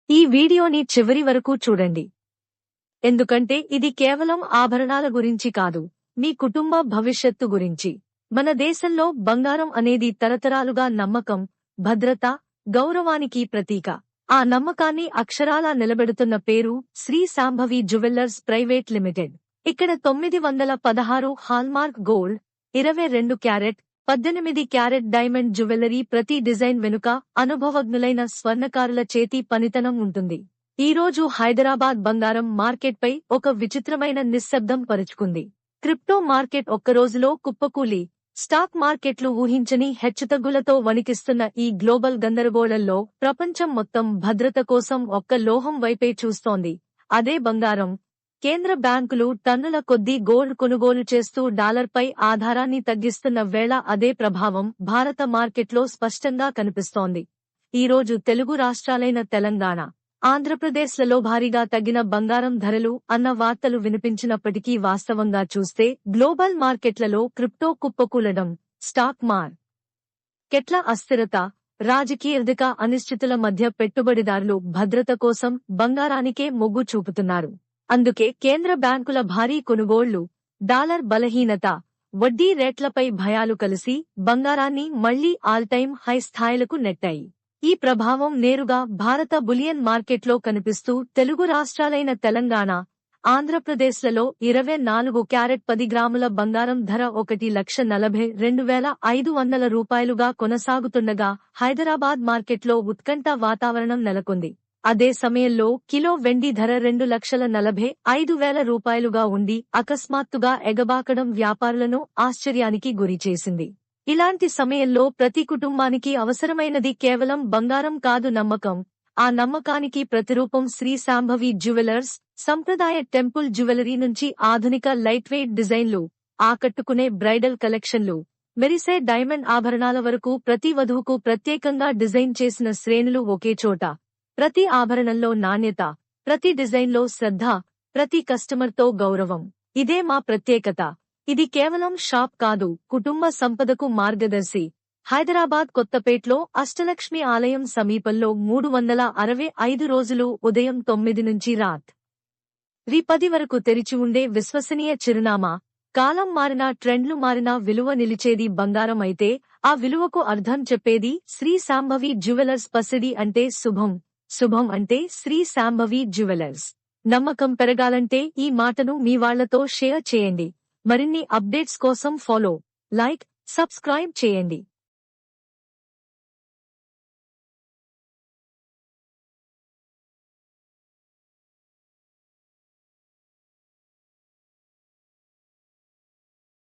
ఈ వీడియోని చివరి వరకు చూడండి. ఎందుకంటే ఇది కేవలం ఆభరణాల గురించి కాదు, మీ కుటుంబ భవిష్యత్తు గురించి. మన దేశంలో బంగారం అనేది తరతరాలుగా నమ్మకం, భద్రత, గౌరవానికి ప్రతీక. ఆ నమ్మకాన్ని అక్షరాలా నిలబెడుతున్న పేరు Shri Shambhavi jewellers private limited. ఇక్కడ 916 hallmark gold, 22 carat, 18 carat diamond jewellery, ప్రతి డిజైన్ వెనుక అనుభవజ్ఞులైన స్వర్ణకారుల చేతి పనితనం ఉంటుంది. ఈ రోజు హైదరాబాద్ బంగారం మార్కెట్పై ఒక విచిత్రమైన నిశ్శబ్దం పరుచుకుంది. క్రిప్టో మార్కెట్ ఒక్కరోజులో కుప్పకూలి, స్టాక్ మార్కెట్లు ఊహించని హెచ్చుతగ్గులతో వణికిస్తున్న ఈ గ్లోబల్ గందరగోళంలో ప్రపంచం మొత్తం భద్రత కోసం ఒక్క లోహం వైపే చూస్తోంది, అదే బంగారం. కేంద్ర బ్యాంకులు టన్నుల కొద్దీ గోల్డ్ కొనుగోలు చేస్తూ డాలర్పై ఆధారాన్ని తగ్గిస్తున్న వేళ అదే ప్రభావం భారత మార్కెట్లో స్పష్టంగా కనిపిస్తోంది. ఈరోజు తెలుగు రాష్ట్రాలైన తెలంగాణ, ఆంధ్రప్రదేశ్లలో భారీగా తగ్గిన బంగారం ధరలు అన్న వార్తలు వినిపించినప్పటికీ వాస్తవంగా చూస్తే గ్లోబల్ మార్కెట్లలో క్రిప్టో కుప్పకూలడం, స్టాక్ మార్కెట్ల అస్థిరత, రాజకీయ అనిశ్చితుల మధ్య పెట్టుబడిదారులు భద్రత కోసం బంగారానికే మొగ్గు చూపుతున్నారు. అందుకే కేంద్ర బ్యాంకుల భారీ కొనుగోళ్లు, డాలర్ బలహీనత, వడ్డీ రేట్లపై భయాలు కలిసి బంగారాన్ని మళ్లీ ఆల్ టైమ్ హై స్థాయిలకు నెట్టాయి. ఈ ప్రభావం నేరుగా భారత బులియన్ మార్కెట్లో కనిపిస్తూ తెలుగు రాష్ట్రాలైన తెలంగాణ, ఆంధ్రప్రదేశ్లలో 24 క్యారెట్ 10 గ్రాముల బంగారం ధర 1,42,500 రూపాయలుగా కొనసాగుతుండగా హైదరాబాద్ మార్కెట్లో ఉత్కంఠ వాతావరణం నెలకొంది. అదే సమయంలో కిలో వెండి ధర 2,45,000 రూపాయలుగా ఉండి అకస్మాత్తుగా ఎగబాకడం వ్యాపారులను ఆశ్చర్యానికి గురిచేసింది. ఇలాంటి సమయంలో ప్రతి కుటుంబానికి అవసరమైనది కేవలం బంగారం కాదు, నమ్మకం. ఆ నమ్మకానికి ప్రతిరూపం శ్రీ శాంభవి జ్యువెలర్స్. సంప్రదాయ టెంపుల్ జ్యువెలరీ నుంచి ఆధునిక లైట్ వెయిట్ డిజైన్లు, ఆకట్టుకునే బ్రైడల్ కలెక్షన్లు, మెరిసే డైమండ్ ఆభరణాల వరకు ప్రతి వధువుకు ప్రత్యేకంగా డిజైన్ చేసిన శ్రేణులు ఒకే చోట. ప్రతి ఆభరణంలో నాణ్యత, ప్రతి డిజైన్లో శ్రద్ధ, ప్రతి కస్టమర్తో గౌరవం. ఇదే మా ప్రత్యేకత. ఇది కేవలం షాప్ కాదు, కుటుంబ సంపదకు మార్గదర్శి. హైదరాబాద్ కొత్తపేట్లో అష్టలక్ష్మి ఆలయం సమీపంలో 365 రోజులు ఉదయం 9 నుంచి రాత్రి 10 వరకు తెరిచి ఉండే విశ్వసనీయ చిరునామా. కాలం మారినా, ట్రెండ్లు మారినా విలువ నిలిచేది బంగారం అయితే ఆ విలువకు అర్థం చెప్పేది శ్రీ శాంభవి జ్యువెలర్స్. పసిడి అంటే శుభం, శుభం అంటే శ్రీ శాంభవి జ్యువెలర్స్. నమ్మకం పెరగాలంటే ఈ మాటను మీ వాళ్లతో షేర్ చేయండి. మరిన్ని అప్డేట్స్ కోసం ఫాలో, లైక్, సబ్స్క్రైబ్ చేయండి.